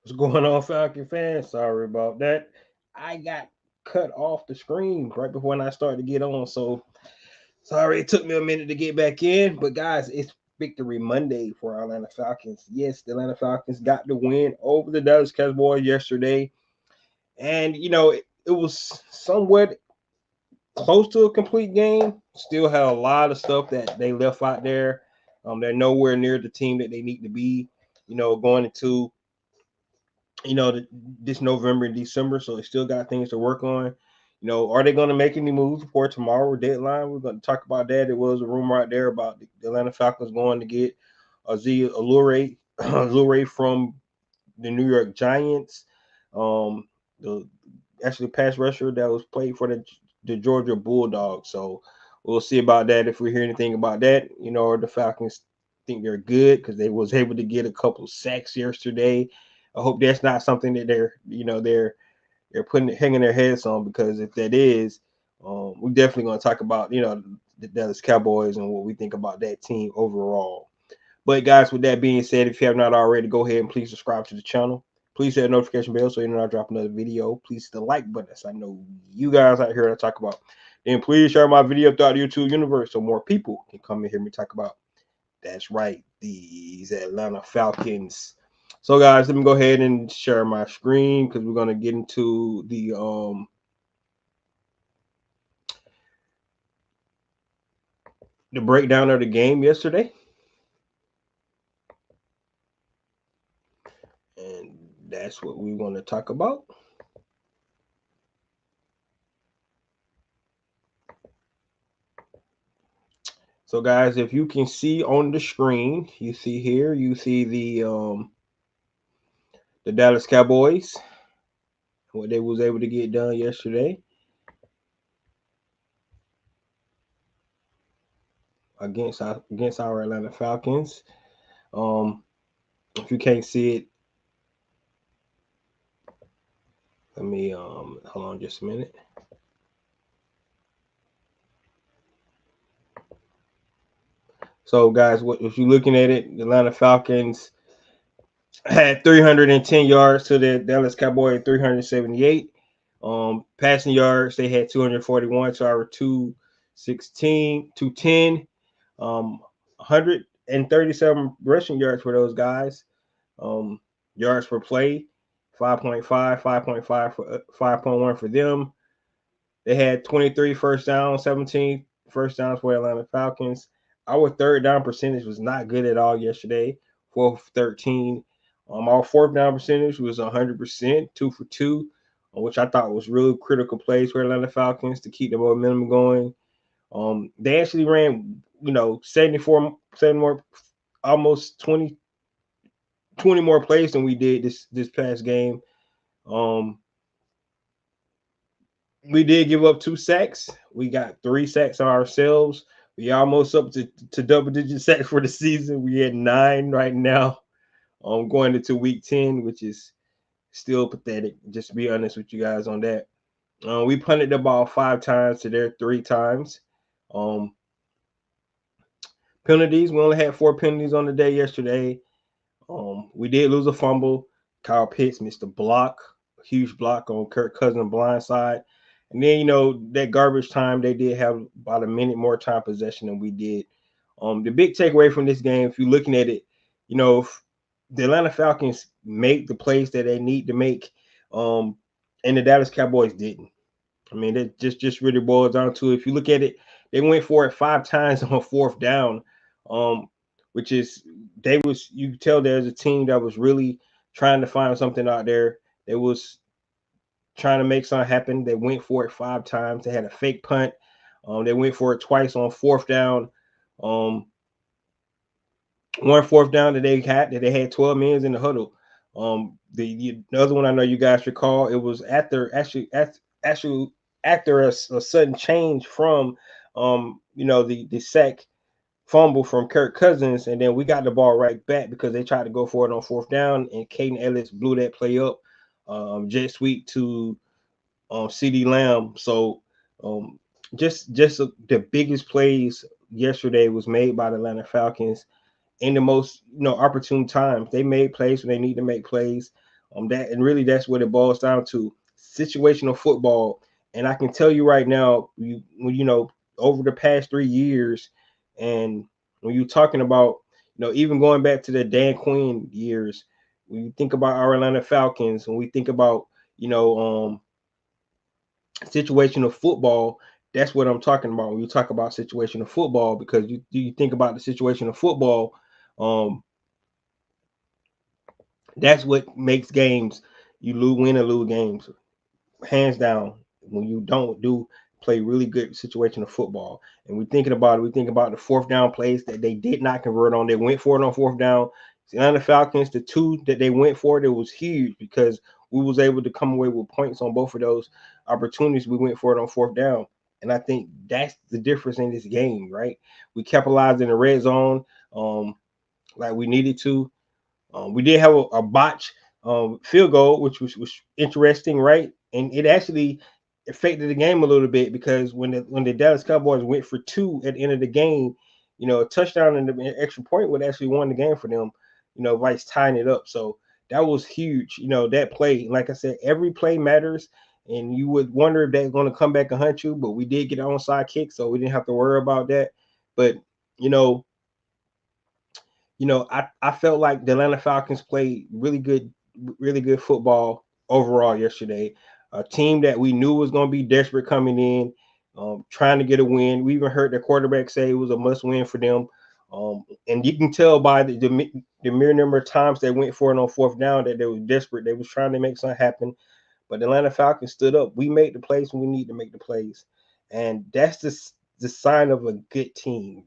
What's going on, Falcon fans? Sorry about that. I got cut off the screen right before when I started to get on. So sorry it took me a minute to get back in. But guys, it's Victory Monday for our Atlanta Falcons. Yes, the Atlanta Falcons got the win over the Dallas Cowboys yesterday. And it was somewhat close to a complete game. Still had a lot of stuff that they left out there. They're nowhere near the team that they need to be, going into this November and December, so they still got things to work on. Are they going to make any moves before tomorrow deadline? We're going to talk about that. There was a rumor out there about the Atlanta Falcons going to get Aziz Allure from the New York Giants. The actually pass rusher that was played for the Georgia Bulldogs. So we'll see about that if we hear anything about that. Or the Falcons think they're good because they was able to get a couple sacks yesterday. I hope that's not something that they're putting hanging their heads on, because if that is, we're definitely going to talk about the Dallas Cowboys and what we think about that team overall. But guys, with that being said, if you have not already, go ahead and please subscribe to the channel. Please hit the notification bell so you know I drop another video. Please hit the like button so I know you guys out here to talk about. And please share my video throughout the YouTube universe so more people can come and hear me talk about. That's right, these Atlanta Falcons. So guys, let me go ahead and share my screen because we're gonna get into the breakdown of the game yesterday. And that's what we want to talk about. So guys, if you can see on the screen, you see here, you see the Dallas Cowboys, what they was able to get done yesterday against our Atlanta Falcons. If you can't see it, let me hold on just a minute. So guys, what if you're looking at it, the Atlanta Falcons had 310 yards to the Dallas Cowboys 378. Passing yards, they had 241 to our 216, 210. 137 rushing yards for those guys. Yards per play, 5.5, 5.5 for 5.1 for them. They had 23 first downs, 17 first downs for Atlanta Falcons. Our third down percentage was not good at all yesterday, 4 for 13. Our fourth down percentage was 100%, 2 for 2, which I thought was really critical plays for Atlanta Falcons to keep the momentum going. They actually ran, 7 more, almost 20 more plays than we did this past game. Um, we did give up 2 sacks. We got 3 sacks on ourselves. We almost up to double digit sacks for the season. We had 9 right now. Going into week 10, which is still pathetic. Just to be honest with you guys on that. We punted the ball 5 times to their 3 times. Um, Penalties. We only had 4 penalties on the day yesterday. We did lose a fumble. Kyle Pitts missed a block, a huge block on Kirk Cousins' blind side. And then, that garbage time, they did have about a minute more time possession than we did. The big takeaway from this game, if you're looking at it, if the Atlanta Falcons make the plays that they need to make, and the Dallas Cowboys didn't. I mean, that just really boils down to, if you look at it, they went for it 5 times on 4th down, um, which is you could tell there's a team that was really trying to find something out there. They was trying to make something happen. They went for it 5 times. They had a fake punt. They went for it twice on 4th down. Um, one 4th down that they had 12 minutes in the huddle. The other one I know you guys recall, it was actually after a sudden change from the sack fumble from Kirk Cousins, and then we got the ball right back because they tried to go for it on 4th down, and Caden Ellis blew that play up, jet sweep to CD Lamb. So just the biggest plays yesterday was made by the Atlanta Falcons in the most opportune times. They made plays when they need to make plays. That's what it boils down to: situational football. And I can tell you right now, over the past 3 years, and when you're talking about, even going back to the Dan Quinn years, when you think about our Atlanta Falcons, when we think about, you know, situational football, that's what I'm talking about when you talk about situational football, because you think about the situation of football, um, that's what makes games. You win and lose games, hands down, when you don't do play really good situational football. And we think about the fourth down plays that they did not convert on. They went for it on fourth down. The Atlanta Falcons, the two that they went for, it was huge because we was able to come away with points on both of those opportunities. We went for it on fourth down. And I think that's the difference in this game, right? We capitalized in the red zone, like we needed to. We did have a botch field goal, which was interesting, right? And it actually affected the game a little bit, because when the Dallas Cowboys went for two at the end of the game, a touchdown and an extra point would actually won the game for them, Vice tying it up. So that was huge, that play. Like I said, every play matters, and you would wonder if they're going to come back and hunt you, but we did get an onside kick, so we didn't have to worry about that. But you know, I felt like the Atlanta Falcons played really good football overall yesterday. A team that we knew was going to be desperate coming in, trying to get a win. We even heard the quarterback say it was a must win for them. And you can tell by the mere number of times they went for it on fourth down that they were desperate. They was trying to make something happen. But the Atlanta Falcons stood up. We made the plays when we need to make the plays. And that's the sign of a good team,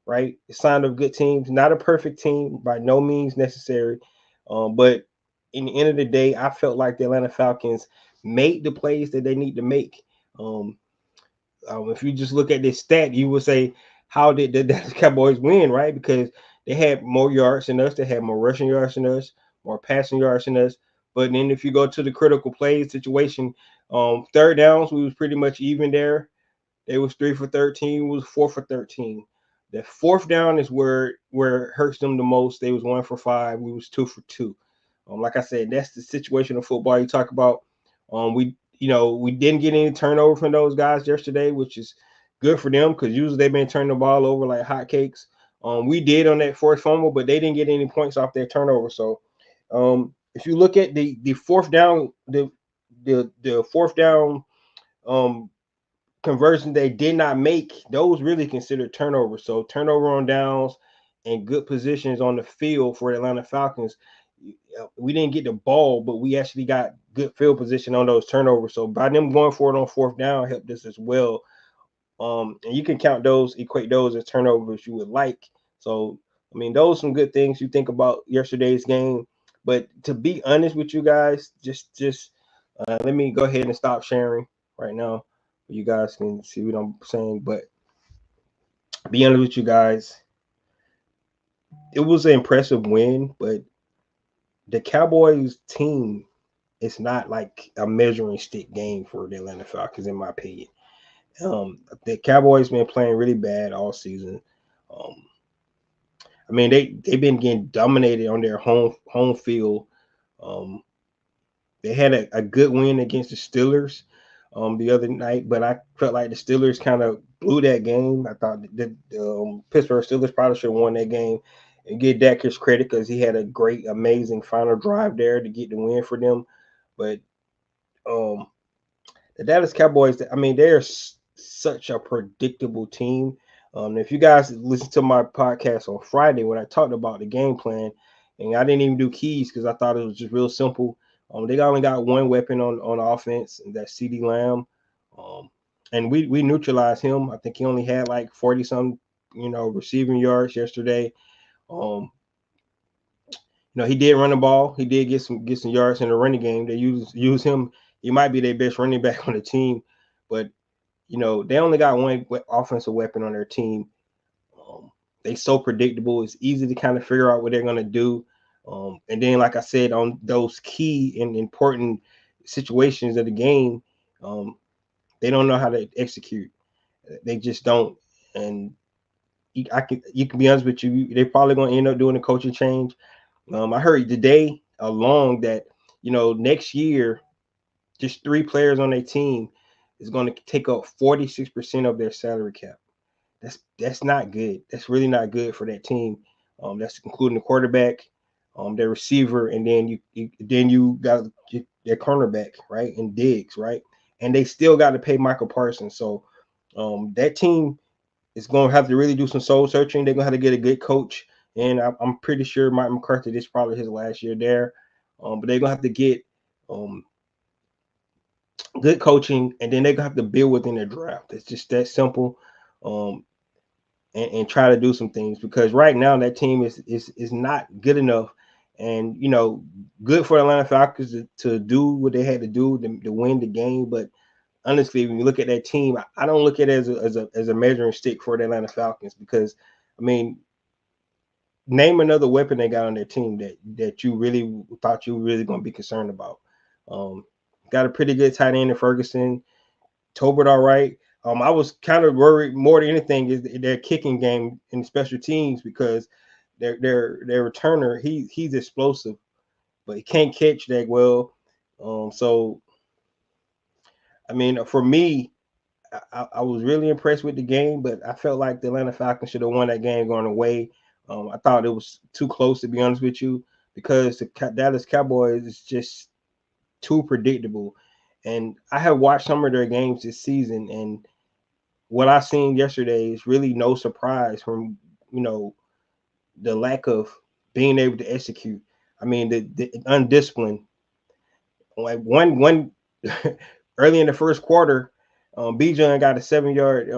right? A sign of good teams. Not a perfect team, by no means necessary. But in the end of the day, I felt like the Atlanta Falcons made the plays that they need to make. Um, if you just look at this stat, you would say, how did the Dallas Cowboys win, right? Because they had more yards than us, they had more rushing yards than us, more passing yards than us. But then if you go to the critical play situation, third downs, we was pretty much even there. They was 3 for 13. We was 4 for 13. The fourth down is where it hurts them the most. They was 1 for 5. We was 2 for 2. Like I said, that's the situation of football you talk about. We didn't get any turnover from those guys yesterday, which is good for them, because usually they've been turning the ball over like hotcakes. We did on that fourth fumble, but they didn't get any points off their turnover. So if you look at the fourth down, the fourth down conversion they did not make, those really considered turnovers. So turnover on downs and good positions on the field for the Atlanta Falcons. We didn't get the ball, but we actually got good field position on those turnovers. So by them going for it on fourth down helped us as well. And you can equate those as turnovers you would like. So I mean, those are some good things you think about yesterday's game. But to be honest with you guys, just let me go ahead and stop sharing right now. You guys can see what I'm saying. But be honest with you guys, it was an impressive win, but the Cowboys team is not like a measuring stick game for the Atlanta Falcons, in my opinion. The Cowboys been playing really bad all season. Um, I mean, they've been getting dominated on their home field. Um, they had a good win against the Steelers the other night, but I felt like the Steelers kind of blew that game. I thought the Pittsburgh Steelers probably should have won that game, and give Dak his credit, because he had a great, amazing final drive there to get the win for them. But um, the Dallas Cowboys, I mean, they're such a predictable team. If you guys listen to my podcast on Friday when I talked about the game plan, and I didn't even do keys because I thought it was just real simple. They only got one weapon on offense, and that's CD Lamb. And we neutralized him. I think he only had like 40 some, receiving yards yesterday. Um, he did run the ball. He did get some yards in the running game. They use him. He might be their best running back on the team, but they only got one offensive weapon on their team. They so predictable. It's easy to kind of figure out what they're going to do. And then, like I said, on those key and important situations of the game, they don't know how to execute. They just don't. And you can be honest with you, they're probably going to end up doing a coaching change. I heard today along that, next year, just 3 players on their team is going to take up 46% of their salary cap. That's not good. That's really not good for that team. That's including the quarterback, their receiver, and then you got their cornerback, right, and Diggs, right, and they still got to pay Michael Parsons. So that team is going to have to really do some soul searching. They're going to have to get a good coach, and I'm pretty sure Mike McCarthy, this is probably his last year there. But they're going to have to get um, good coaching, and then they're going to have to build within their draft. It's just that simple. Um, and try to do some things, because right now that team is not good enough. And good for Atlanta Falcons to do what they had to do to win the game. But honestly, when you look at that team, I don't look at it as a measuring stick for the Atlanta Falcons, because I mean, name another weapon they got on their team that you really thought you were really going to be concerned about. Um, got a pretty good tight end in Ferguson. Tolbert all right. I was kind of worried more than anything is their kicking game in special teams, because their returner, he's explosive, but he can't catch that well. So I mean, for me, I was really impressed with the game, but I felt like the Atlanta Falcons should have won that game going away. I thought it was too close, to be honest with you, because the Dallas Cowboys is just too predictable. And I have watched some of their games this season, and what I seen yesterday is really no surprise from the lack of being able to execute. I mean, the undisciplined. Like one early in the first quarter, Bijan got a 7 yard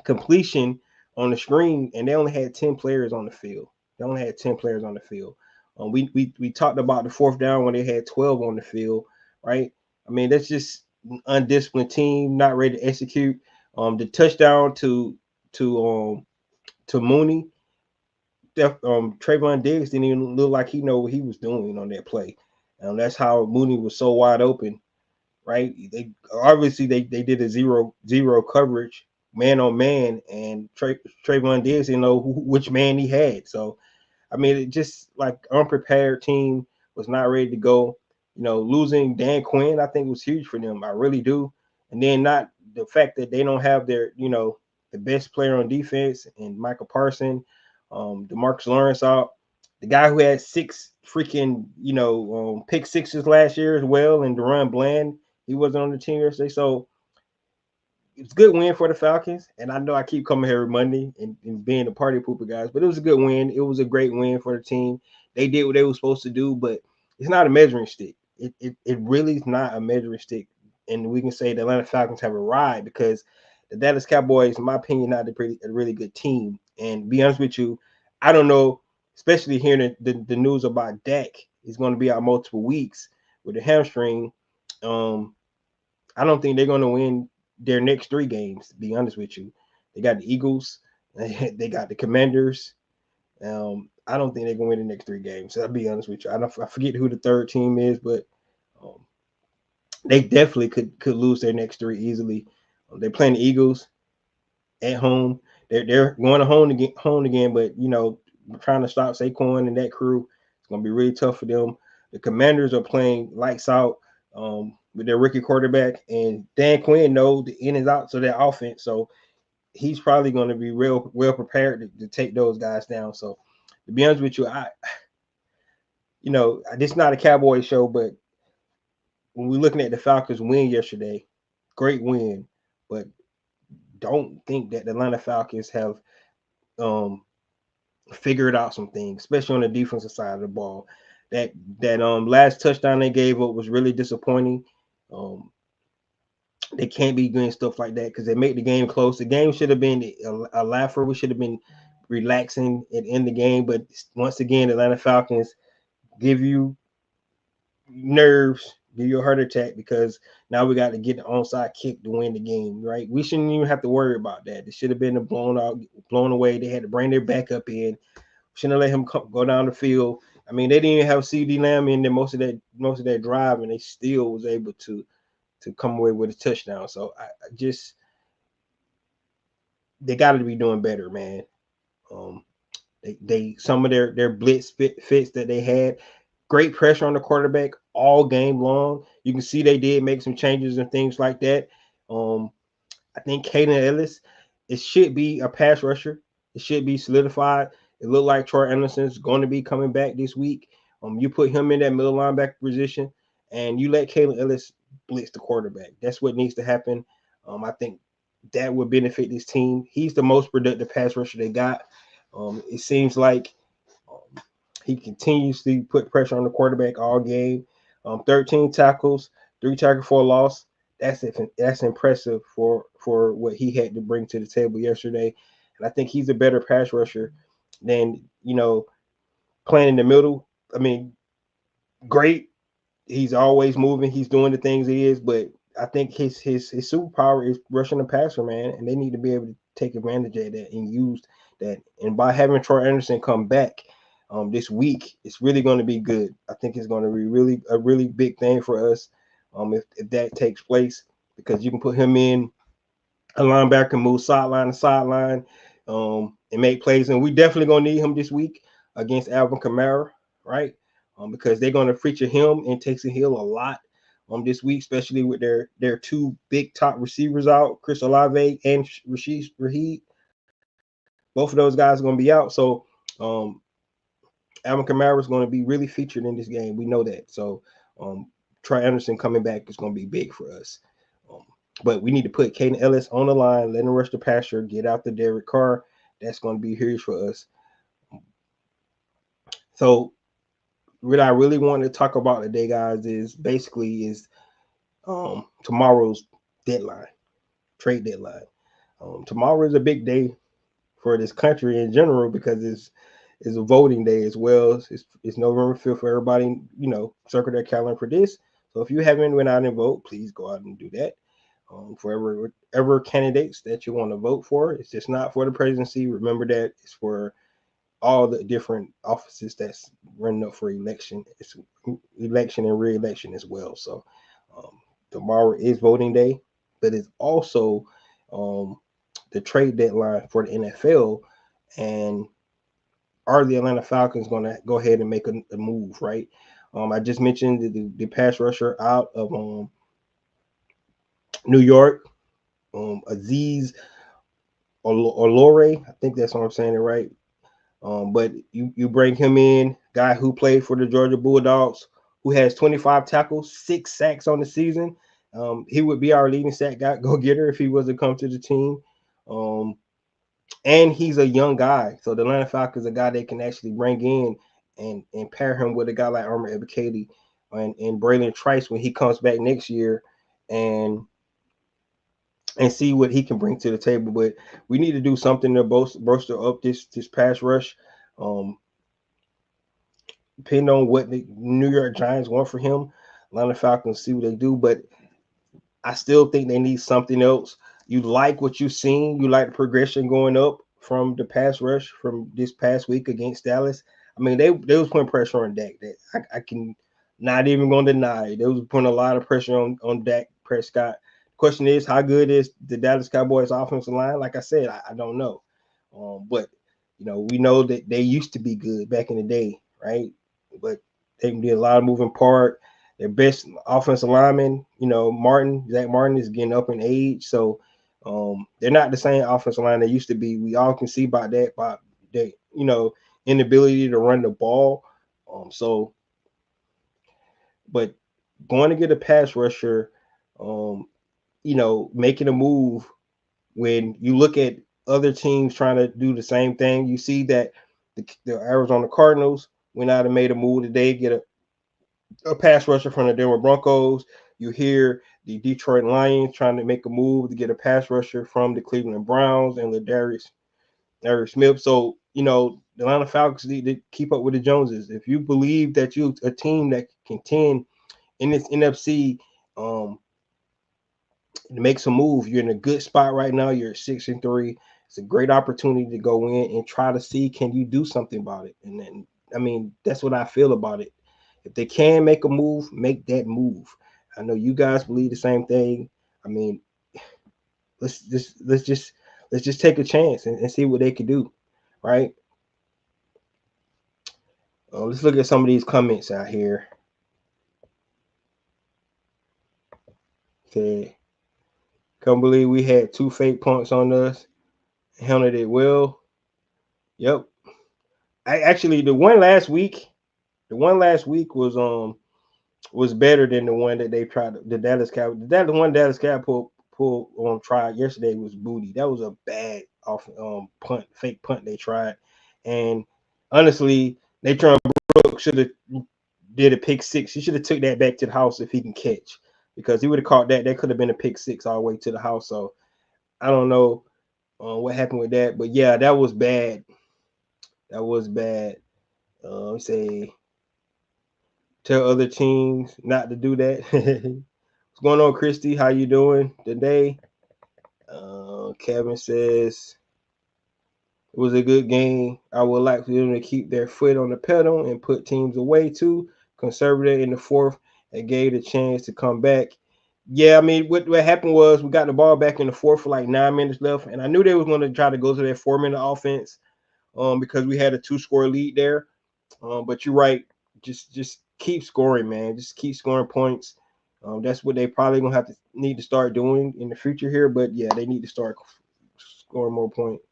completion on the screen, and they only had 10 players on the field. They only had 10 players on the field. We talked about the fourth down when they had 12 on the field, right? I mean, that's just an undisciplined team, not ready to execute. The touchdown to Mooney, Trayvon Diggs didn't even look like he know what he was doing on that play. That's how Mooney was so wide open, right? They obviously they did a zero coverage, man on man, and Trayvon Diggs didn't know which man he had. So I mean, it just like unprepared team, was not ready to go. Losing Dan Quinn, I think, was huge for them. I really do. And then not the fact that they don't have the best player on defense and Michael Parson, DeMarcus Lawrence out, the guy who had 6 freaking pick sixes last year as well, and Deron Bland, he wasn't on the team yesterday. So it's a good win for the Falcons. And I know I keep coming here every Monday and being the party pooper guys, but it was a good win. It was a great win for the team. They did what they were supposed to do, but it's not a measuring stick. It really is not a measuring stick. And we can say the Atlanta Falcons have arrived, because the Dallas Cowboys, in my opinion, not a really good team. And to be honest with you, I don't know, especially hearing the news about Dak is going to be out multiple weeks with a hamstring. I don't think they're going to win their next 3 games, to be honest with you. They got the Eagles, they got the Commanders. I don't think they're going to win the next 3 games. I'll be honest with you. I forget who the third team is, but um, they definitely could lose their next 3 easily. They're playing the Eagles at home. They're going to home again, but trying to stop Saquon and that crew, it's going to be really tough for them. The Commanders are playing lights out with their rookie quarterback, and Dan Quinn knows the in and outs of that offense, so he's probably going to be real well prepared to take those guys down. So to be honest with you, this is not a Cowboy show, but when we're looking at the Falcons win yesterday, great win, but don't think that the Atlanta Falcons have figured out some things, especially on the defensive side of the ball. That last touchdown they gave up was really disappointing. They can't be doing stuff like that because they make the game close. The game should have been a laugher. We should have been relaxing and end the game. But once again, the Atlanta Falcons give you nerves, give you a heart attack, because now we got to get the onside kick to win the game, right? We shouldn't even have to worry about that. It should have been blown away. They had to bring their backup in. Shouldn't have let him go down the field. I mean, they didn't even have CD Lamb in there most of that drive, and they still was able to come away with a touchdown. So I just, they got to be doing better, man. They some of their blitz fits that they had, great pressure on the quarterback all game long. You can see they did make some changes and things like that. I think Caden Ellis, it should be a pass rusher. It should be solidified. It looked like Troy Anderson's going to be coming back this week. You put him in that middle linebacker position, and you let Caden Ellis blitz the quarterback. That's what needs to happen. I think that would benefit this team. He's the most productive pass rusher they got. It seems like he continues to put pressure on the quarterback all game. 13 tackles, 3 tackles for a loss. That's impressive for what he had to bring to the table yesterday. And I think he's a better pass rusher than playing in the middle. I mean, great. He's always moving. He's doing the things he is, but I think his superpower is rushing the passer, man, and they need to be able to take advantage of that and use that. And by having Troy Anderson come back this week, it's really going to be good. I think it's going to be a really big thing for us if that takes place, because you can put him in a linebacker, move sideline to sideline, and make plays. And we definitely going to need him this week against Alvin Kamara, right? Because they're going to feature him and Taysom Hill a lot this week, especially with their 2 big top receivers out, Chris Olave and Rashid Raheed. Both of those guys are going to be out. So Alvin Kamara is going to be really featured in this game. We know that. So Troy Anderson coming back is going to be big for us. But we need to put Caden Ellis on the line, let him rush the passer, get out the Derek Carr. That's going to be huge for us. So what I really want to talk about today, guys, is tomorrow's deadline, trade deadline. Tomorrow is a big day for this country in general because it's a voting day as well. It's November 5th for everybody, circle their calendar for this. So if you haven't went out and vote, please go out and do that. For whatever candidates that you want to vote for. It's just not for the presidency. Remember that it's for all the different offices that's running up for election. It's election and re-election as well. So tomorrow is voting day, but it's also the trade deadline for the NFL. And are the Atlanta Falcons going to go ahead and make a move, right? I just mentioned the pass rusher out of New York, Aziz Olore. I think that's what I'm saying it right. But you bring him in, guy who played for the Georgia Bulldogs, who has 25 tackles, 6 sacks on the season. He would be our leading sack guy, go getter if he was to come to the team. And he's a young guy, so the Atlanta Falcons is a guy they can actually bring in and pair him with a guy like Armor Ebiketie and Braylon Trice when he comes back next year, and see what he can bring to the table. But we need to do something to bolster up this pass rush. Depending on what the New York Giants want for him, Atlanta Falcons see what they do. But I still think they need something else. You like what you've seen. You like the progression going up from the pass rush from this past week against Dallas. I mean, they was putting pressure on Dak. That I can not even going to deny. They was putting a lot of pressure on Dak Prescott. Question is, how good is the Dallas Cowboys offensive line? Like I said, I don't know. But we know that they used to be good back in the day, right? But they did a lot of moving part. Their best offensive lineman, Zach Martin is getting up in age, so they're not the same offensive line they used to be. We all can see about that, by their inability to run the ball. But going to get a pass rusher, making a move when you look at other teams trying to do the same thing, you see that the Arizona Cardinals went out and made a move today, get a pass rusher from the Denver Broncos. You hear the Detroit Lions trying to make a move to get a pass rusher from the Cleveland Browns and Darius Smith. So, the Atlanta Falcons need to keep up with the Joneses. If you believe that you're a team that can contend in this NFC, to make some move, you're in a good spot right now. You're at 6-3. It's a great opportunity to go in and try to see, can you do something about it? And then, that's what I feel about it. If they can make a move, make that move. I know you guys believe the same thing. Let's just take a chance and see what they can do, right? Let's look at some of these comments out here. Okay. Can't believe we had 2 fake punts on us. Handled it well. Yep. I actually the one last week was better than the one that they tried. The Dallas Cow. The one Dallas Cow pulled on tried yesterday was booty. That was a bad off punt, fake punt they tried, and honestly, they turned Brooks should have did a pick six. He should have took that back to the house if he can catch, because he would have caught that. That could have been a pick six all the way to the house. So I don't know what happened with that, but yeah, that was bad. That was bad. Say tell other teams not to do that. What's going on, Christy? How you doing today? Kevin says it was a good game. I would like for them to keep their foot on the pedal and put teams away too. Conservative in the fourth and gave the chance to come back. Yeah, I mean, what happened was we got the ball back in the fourth for like 9 minutes left, and I knew they was going to try to go to that 4-minute offense because we had a 2-score lead there. But you're right, just keep scoring, man. Just keep scoring points. That's what they probably gonna have to need to start doing in the future here. But yeah, they need to start scoring more points.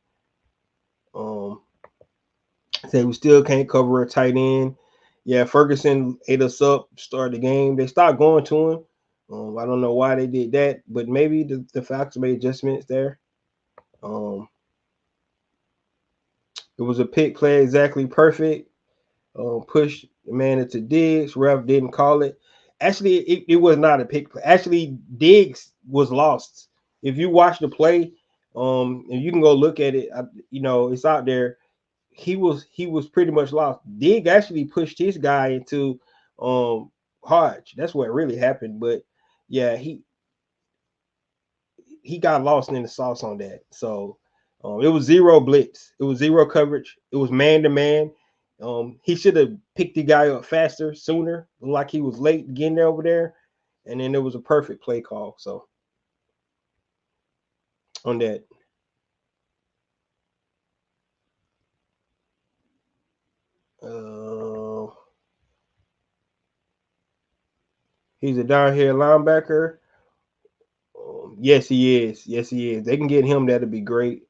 Say we still can't cover a tight end. Yeah, Ferguson ate us up, started the game. They stopped going to him. I don't know why they did that, but maybe the Falcons made adjustments there. It was a pick play, exactly perfect. Pushed the man into Diggs. Ref didn't call it. Actually, it was not a pick play. Actually, Diggs was lost. If you watch the play, and you can go look at it, it's out there. He was pretty much lost. Diggs actually pushed his guy into Hodge. That's what really happened. But yeah, he got lost in the sauce on that. So it was zero blitz. It was zero coverage. It was man to man. He should have picked the guy up faster, sooner. Like he was late getting there over there, and then it was a perfect play call. So on that, he's a down here linebacker. Yes, he is. Yes, he is. They can get him. That'd be great.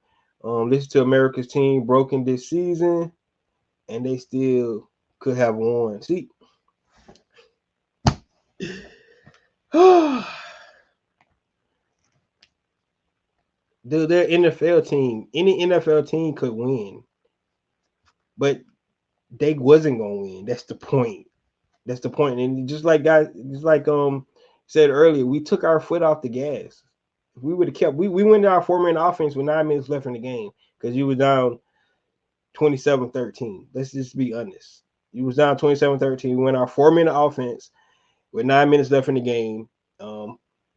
Listen to America's team broken this season, and they still could have won. See. Dude, their NFL team, any NFL team could win, but they wasn't gonna win. That's the point. That's the point. And just like said earlier, we took our foot off the gas. If we would have kept, we went to our 4-minute offense with 9 minutes left in the game because you were down 27-13. Let's just be honest. You was down 27-13. We went our 4-minute offense with 9 minutes left in the game.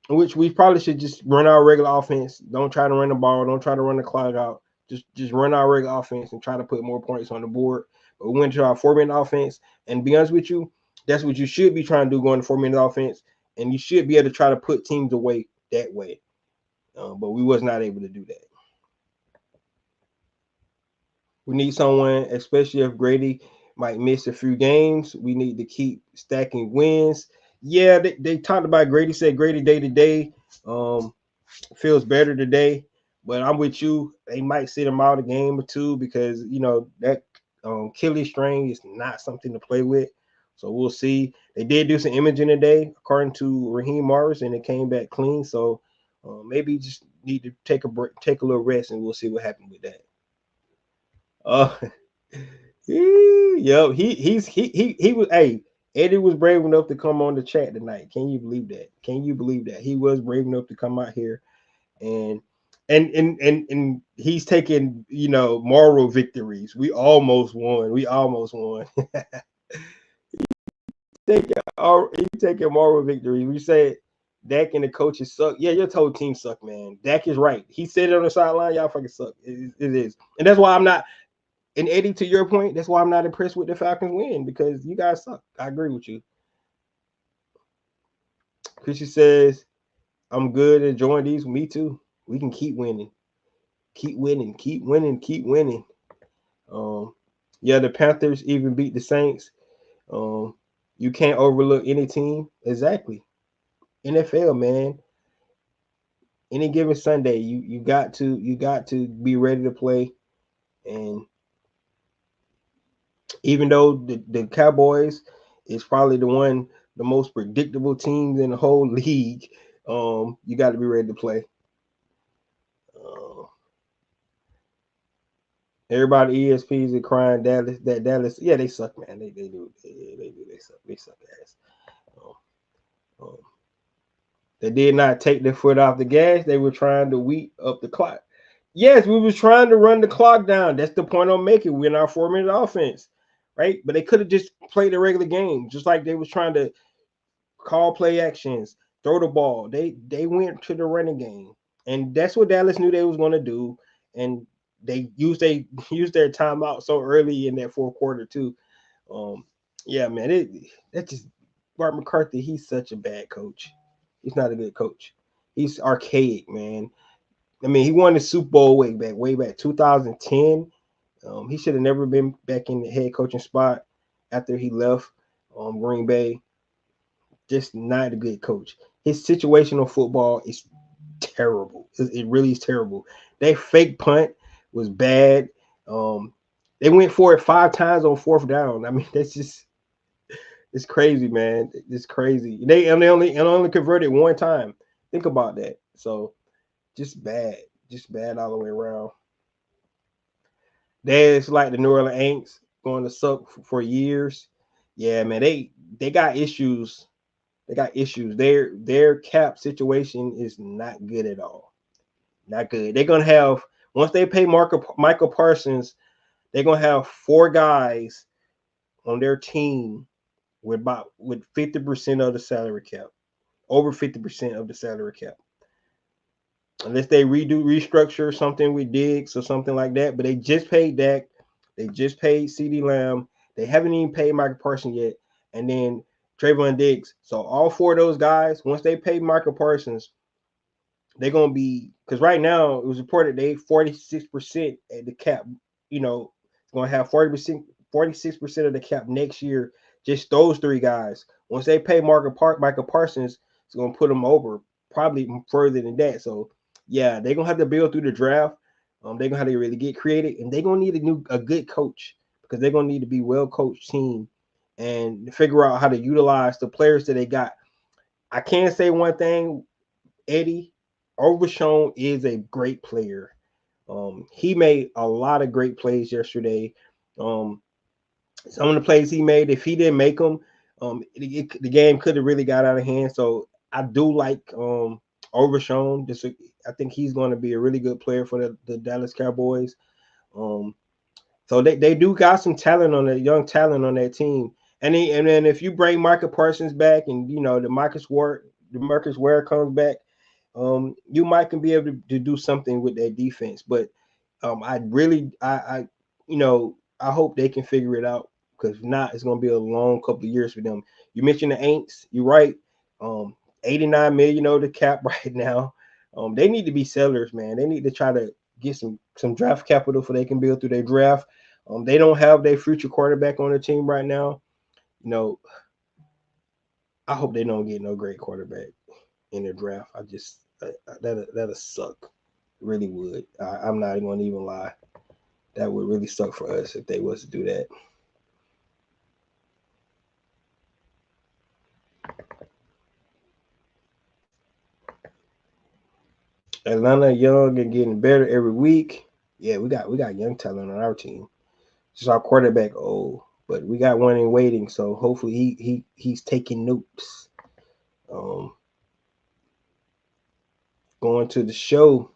Which we probably should just run our regular offense. Don't try to run the ball. Don't try to run the clock out. Just run our regular offense and try to put more points on the board. But we went to our 4-minute offense, and to be honest with you, that's what you should be trying to do going to 4-minute offense, and you should be able to try to put teams away that way. But we was not able to do that. We need someone, especially if Grady might miss a few games. We need to keep stacking wins. Yeah, they talked about Grady. Said Grady day to day feels better today, but I'm with you. They might sit him out a game or two because that Achilles strain is not something to play with. So we'll see. They did do some imaging today, according to Raheem Morris, and it came back clean. So maybe just need to take a break, take a little rest, and we'll see what happens with that. Yo, he was. Hey, Eddie was brave enough to come on the chat tonight. Can you believe that? Can you believe that he was brave enough to come out here and he's taking moral victories. We almost won. He taking moral victories. We said Dak and the coaches suck. Yeah, your whole team suck, man. Dak is right. He said it on the sideline. Y'all fucking suck. It is, and that's why I'm not. And Eddie, to your point, that's why I'm not impressed with the Falcons win because you guys suck. I agree with you. Chrissy says, I'm good enjoying these. Me too. We can keep winning. Keep winning. Keep winning. Keep winning. Yeah, the Panthers even beat the Saints. You can't overlook any team. Exactly. NFL, man. Any given Sunday, you got to be ready to play. And even though the Cowboys is probably the most predictable teams in the whole league, you got to be ready to play. Uh, Everybody ESPs are crying Dallas. Yeah, they suck, man. They do. They do. They suck ass. Um, um, they did not take their foot off the gas. They were trying to weed up the clock. Yes, we was trying to run the clock down. That's the point I'm making. We're in our 4-minute offense, right? But they could have just played a regular game, just like they was trying to call play actions, throw the ball. They went to the running game, and that's what Dallas knew they was going to do. And they used their timeout so early in that fourth quarter too. Um, yeah, man, that just Bart McCarthy. He's such a bad coach. He's not a good coach. He's archaic, man. I mean, he won the Super Bowl way back 2010. He should have never been back in the head coaching spot after he left Green Bay. Just not a good coach. His situational football is terrible. It really is terrible. That fake punt was bad. Um, they went for it 5 times on fourth down. I mean, that's just it's crazy, man. It's crazy. They only converted one time. Think about that. So just bad all the way around. That's like the New Orleans Aints going to suck for years. Yeah, man, they got issues. They got issues. Their cap situation is not good at all. Not good. They're gonna have once they pay Michael Parsons, they're gonna have 4 guys on their team with 50% of the salary cap, over 50% of the salary cap. Unless they restructure something with Diggs or something like that. But they just paid Dak, they just paid CD Lamb, they haven't even paid Michael Parsons yet, and then Trayvon Diggs. So all 4 of those guys, once they pay Michael Parsons, they're gonna be because right now it was reported they 46% at the cap. It's gonna have 46% of the cap next year. Just those 3 guys. Once they pay Michael Parsons, it's gonna put them over probably further than that. So yeah, they're gonna have to build through the draft. They're gonna have to really get creative, and they're gonna need a good coach because they're gonna need to be well coached team and figure out how to utilize the players that they got. I can't say one thing, Eddie Overshown is a great player. He made a lot of great plays yesterday. Um, some of the plays he made, if he didn't make them, the game could have really got out of hand. So I do like Overshown. I think he's going to be a really good player for the Dallas Cowboys. Um, so they do got some talent on that young talent on that team. And then if you bring Michael Parsons back, and the Marcus Ware comes back, you might can be able to do something with that defense. But I hope they can figure it out because if not, it's gonna be a long couple of years for them. You mentioned the Aints, you're right. 89 million over the cap right now. They need to be sellers, man. They need to try to get some draft capital so they can build through their draft. They don't have their future quarterback on the team right now. You know, I hope they don't get no great quarterback in the draft. That'll suck. It really would. I'm not going to even lie. That would really suck for us if they was to do that. Atlanta young and getting better every week. Yeah, we got young talent on our team. Just our quarterback old, but we got one in waiting. So hopefully he's taking notes. Um, Going to the show.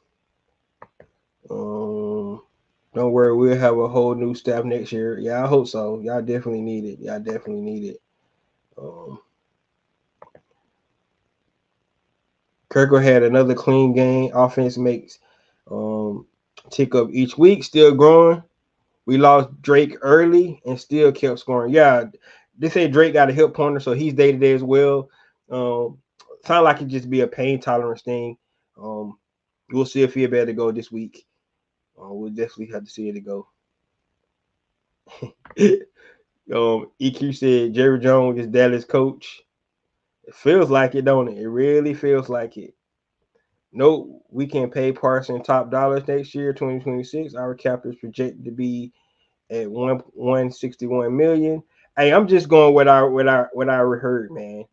Um, don't worry, we'll have a whole new staff next year. Yeah, I hope so. Y'all definitely need it. Y'all definitely need it. Um, Kirkle had another clean game. Offense makes tick up each week, still growing. We lost Drake early and still kept scoring. Yeah, they say Drake got a hip pointer, so he's day to day as well. Sound like it just be a pain tolerance thing. Um, we'll see if he'll be able to go this week. We'll definitely have to see it to go. EQ said Jerry Jones is Dallas coach. It feels like it, don't it? It really feels like it. Nope, we can pay Parsons top dollars next year, 2026. Our cap is projected to be at 161 million. Hey, I'm just going what I heard, man.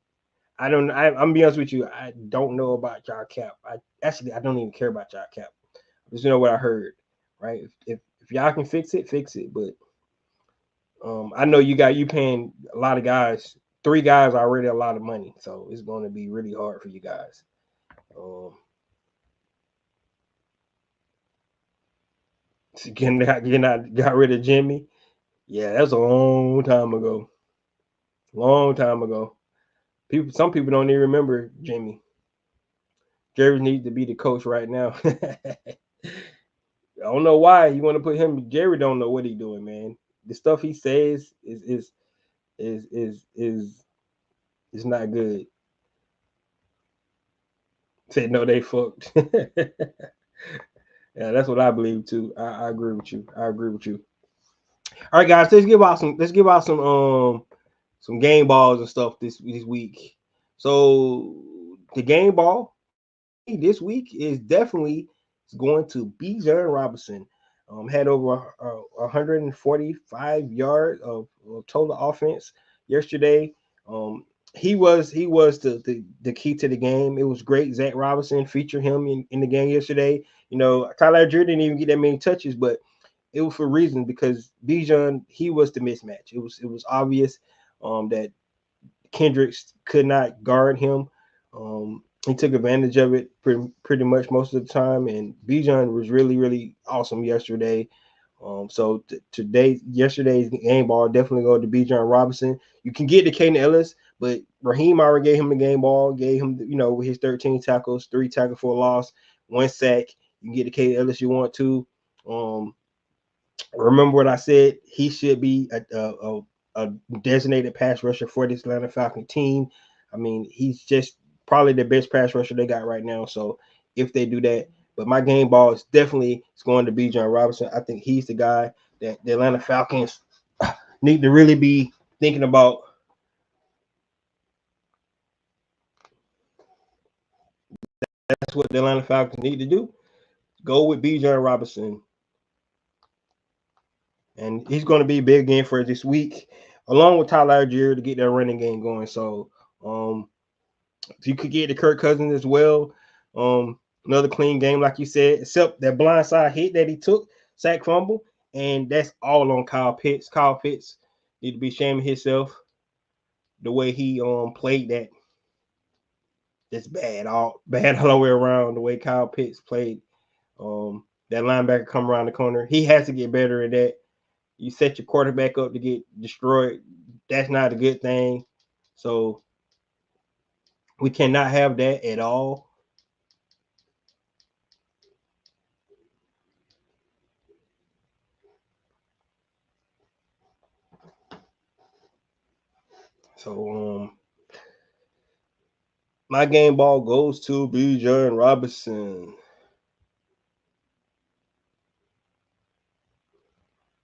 I'm gonna be honest with you. I don't know about y'all cap. I don't even care about y'all cap. Just know what I heard, right? If y'all can fix it, fix it. But I know you paying a lot of guys. 3 guys already a lot of money, so it's going to be really hard for you guys. Got rid of Jimmy. Yeah, that's a long time ago. Long time ago. Some people don't even remember Jimmy. Jerry needs to be the coach right now. I don't know why you want to put him. Jerry don't know what he's doing, man. The stuff he says is not good. Said no, they fucked. Yeah, that's what I believe too. I agree with you. I agree with you. All right, guys, let's give out some game balls and stuff this week. So the game ball this week is definitely going to Bijan Robinson. Had over 145 yards of total offense yesterday. He was the key to the game. It was great. Zach Robinson featured him in the game yesterday. Tyler Algier didn't even get that many touches, but it was for a reason because Bijan, he was the mismatch. It was obvious that Kendricks could not guard him. He took advantage of it pretty much most of the time, and Bijan was really, really awesome yesterday. So yesterday's game ball definitely go to Bijan Robinson. You can get to Caden Ellis, but Raheem already gave him the game ball, gave him his 13 tackles, 3 tackles for a loss, 1 sack. You can get to Caden Ellis you want to. Remember what I said? He should be a designated pass rusher for this Atlanta Falcon team. I mean, he's just probably the best pass rusher they got right now. So if they do that, but my game ball is definitely going to be John Robinson. I think he's the guy that the Atlanta Falcons need to really be thinking about. That's what the Atlanta Falcons need to do. Go with Bijan Robinson. And he's going to be a big game for this week, along with Tyler Algier to get that running game going. So if you could get to Kirk Cousins as well, another clean game, like you said, except that blindside hit that he took, sack fumble, and that's all on Kyle Pitts. Kyle Pitts need to be shaming himself the way he played that. That's all the way around. The way Kyle Pitts played, that linebacker come around the corner. He has to get better at that. You set your quarterback up to get destroyed. That's not a good thing. So we cannot have that at all. So my game ball goes to Bijan Robinson.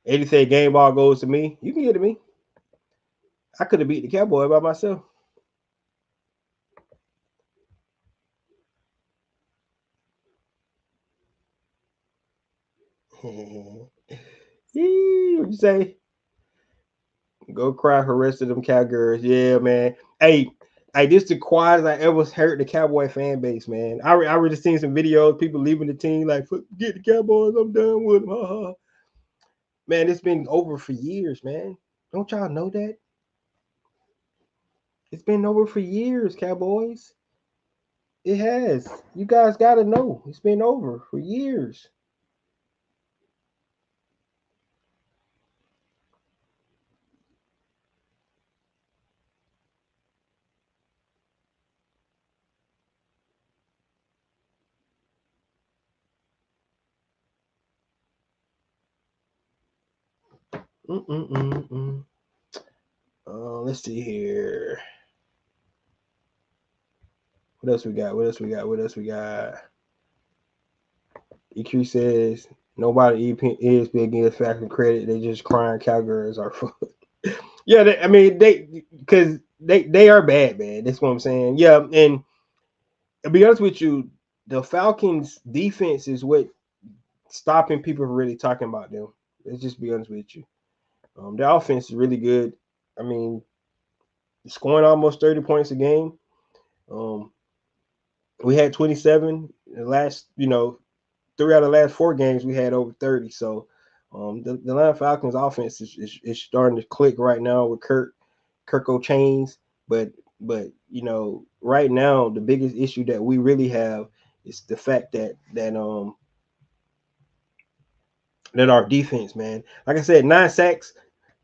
80 say game ball goes to me. You can get to me. I could have beat the Cowboy by myself. What you say? Go cry for the rest of them Cowgirls. Yeah, man. Hey, this is the quietest I ever heard the Cowboy fan base, man. I already seen some videos, people leaving the team like, get the Cowboys, I'm done with them. Man, it's been over for years, man. Don't y'all know that? It's been over for years, Cowboys. It has. You guys got to know. It's been over for years. Let's see here. What else we got? EQ says nobody ESPN gives Falcons credit. They just crying cowgirls are full. Yeah, I mean they because they are bad, man. That's what I'm saying. Yeah, and to be honest with you, the Falcons defense is what stopping people from really talking about them. Let's just be honest with you. The offense is really good. I mean, scoring almost 30 points a game. Um, we had 27 the last, 3 out of the last 4 games we had over 30. So the Atlanta Falcons offense is starting to click right now with Kirk O'Chains. But right now the biggest issue that we really have is the fact that our defense, man. Like I said, 9 sacks.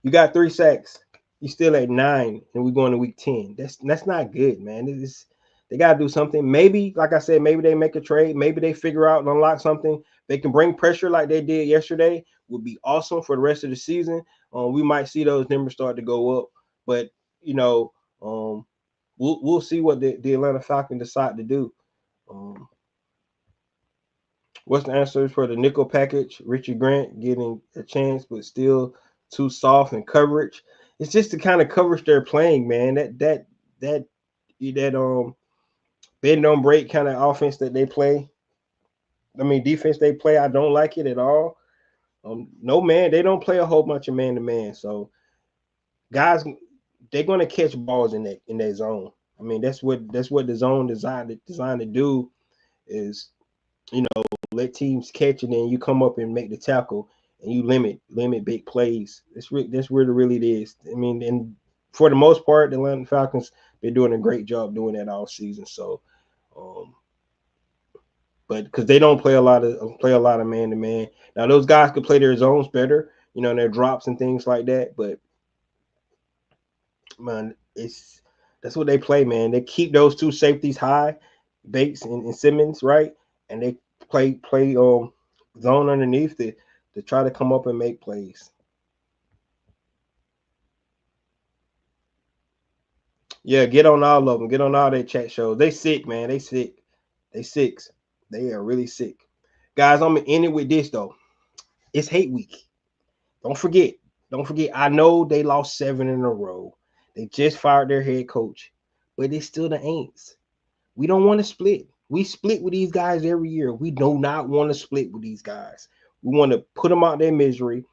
You got 3 sacks. You still at 9, and we're going to week 10. That's not good, man. They got to do something. Maybe, like I said, maybe they make a trade. Maybe they figure out and unlock something. They can bring pressure like they did yesterday. Would be awesome for the rest of the season. We might see those numbers start to go up, but you know, we'll see what the Atlanta Falcons decide to do. What's the answer for the nickel package? Richie Grant getting a chance, but still too soft in coverage. It's just the kind of coverage they're playing, man. That bend don't break kind of offense that they play. I mean, defense they play. I don't like it at all. No man, they don't play a whole bunch of man to man. So guys, they're gonna catch balls in that zone. I mean, that's what the zone designed to do is let teams catch it and you come up and make the tackle and you limit big plays. That's really it is. I mean, and for the most part, the Atlanta Falcons been doing a great job doing that all season. So, but because they don't play a lot of man to man. Now those guys could play their zones better, their drops and things like that. But man, that's what they play, man. They keep those two safeties high, Bates and Simmons, right, and they play zone underneath to try to come up and make plays. Yeah, get on all of them. Get on all their chat shows. They sick, man. They sick. They sick. They are really sick. Guys, I'm gonna end it with this though. It's hate week. Don't forget. Don't forget. I know they lost 7 in a row. They just fired their head coach, but it's still the Aints. We don't want to split. We split with these guys every year. We do not want to split with these guys. We want to put them out their misery.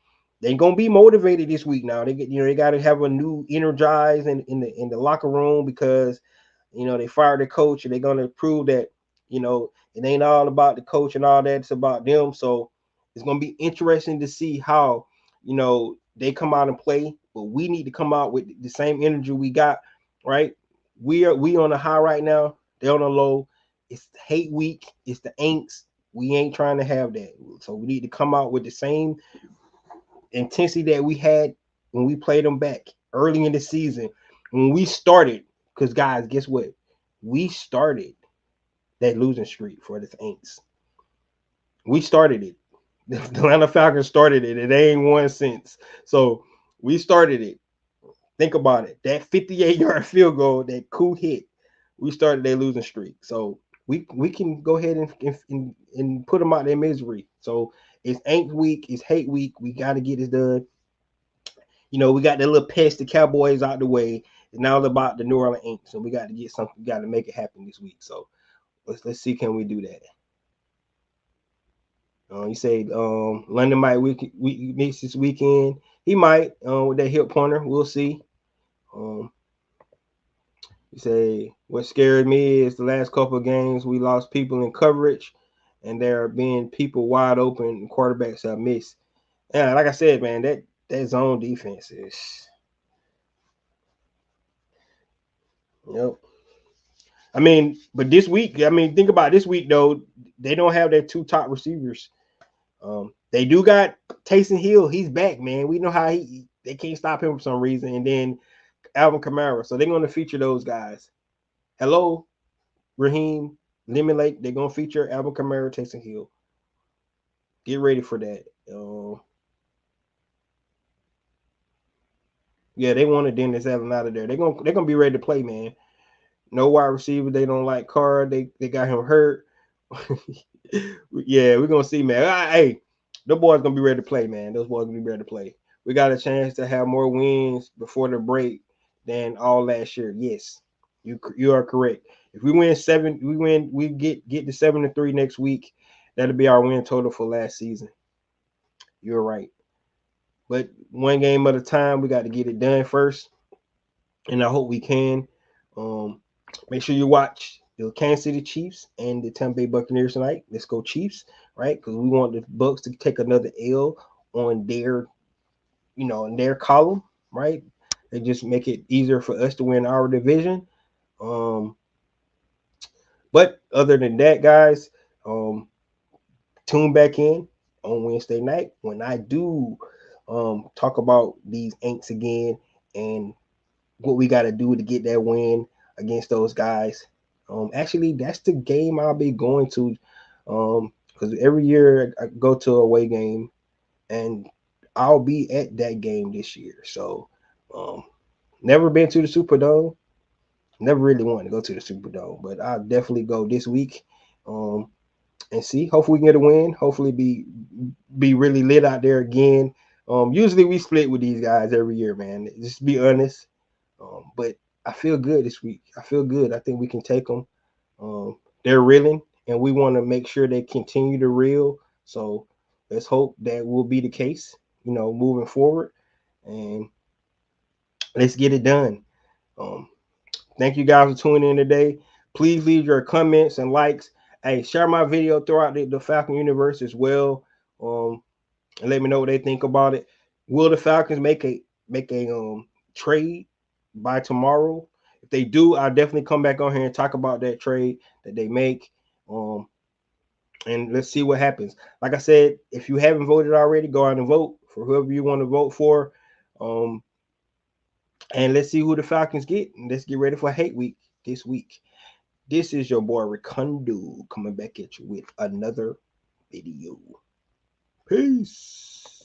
They're gonna be motivated this week now. They got to have a new energize in the locker room because they fired the coach and they're gonna prove that it ain't all about the coach and all that. It's about them. So it's gonna be interesting to see how they come out and play. But we need to come out with the same energy we got. Right? We on the high right now. They're on the low. It's hate week. It's the Aints. We ain't trying to have that. So we need to come out with the same intensity that we had when we played them back early in the season when we started. Because guys, guess what? We started that losing streak for the Aints. We started it. The Atlanta Falcons started it. It ain't won since. So we started it. Think about it. That 58-yard field goal, that cool hit, we started their losing streak. So we can go ahead and put them out their misery. So it's Ain't week. It's hate week. We got to get it done. We got the little pest, the Cowboys out the way. It's now about the New Orleans Aints. So we got to get something. We got to make it happen this week. So let's see, can we do that? You say London might miss this weekend. He might with that hip pointer. We'll see. You say what scared me is the last couple of games we lost people in coverage, and there are being people wide open and quarterbacks have missed. Yeah, like I said, man, that zone defense is. Yep. I mean, but this week, think about this week though. They don't have their 2 top receivers. They do got Taysom Hill. He's back, man. We know how they can't stop him for some reason. And then Alvin Kamara. So they're going to feature those guys. Hello, Raheem, Lemon Lake. They're going to feature Alvin Kamara, Taysom Hill. Get ready for that. Yeah, they wanted Dennis Allen out of there. They're gonna be ready to play, man. No wide receiver. They don't like Carr. They got him hurt. Yeah, we're gonna see, man. Hey, the boys gonna be ready to play, man. Those boys gonna be ready to play. We got a chance to have more wins before the break than all last year. Yes, you are correct. If we win seven, we get to 7-3 next week. That'll be our win total for last season. You're right. But one game at a time, we got to get it done first, and I hope we can. Um, Make sure you watch the Kansas City Chiefs and the Tampa Bay Buccaneers tonight. Let's go Chiefs, right? Because we want the Bucks to take another L on their, in their column, right? They just make it easier for us to win our division. Um, but other than that, guys, um, tune back in on Wednesday night when I do talk about these Aints again and what we got to do to get that win against those guys. Actually, that's the game I'll be going to, because every year I go to a away game, and I'll be at that game this year. So, um, never been to the Superdome. Never really wanted to go to the Superdome, but I'll definitely go this week. Um, and see. Hopefully, we can get a win. Hopefully, be really lit out there again. Usually, we split with these guys every year, man. Just be honest. But I feel good this week. I feel good. I think we can take them. They're reeling, and we want to make sure they continue to reel. So let's hope that will be the case. Moving forward, and let's get it done. Um, Thank you guys for tuning in today. Please leave your comments and likes. Hey, share my video throughout the Falcon universe as well. Um, and let me know what they think about it. Will the Falcons make a trade by tomorrow? If they do, I'll definitely come back on here and talk about that trade that they make. Um, and let's see what happens. Like I said, if you haven't voted already, go out and vote for whoever you want to vote for. Um, and let's see who the Falcons get. And let's get ready for hate week this week. This is your boy Ricondo coming back at you with another video. Peace.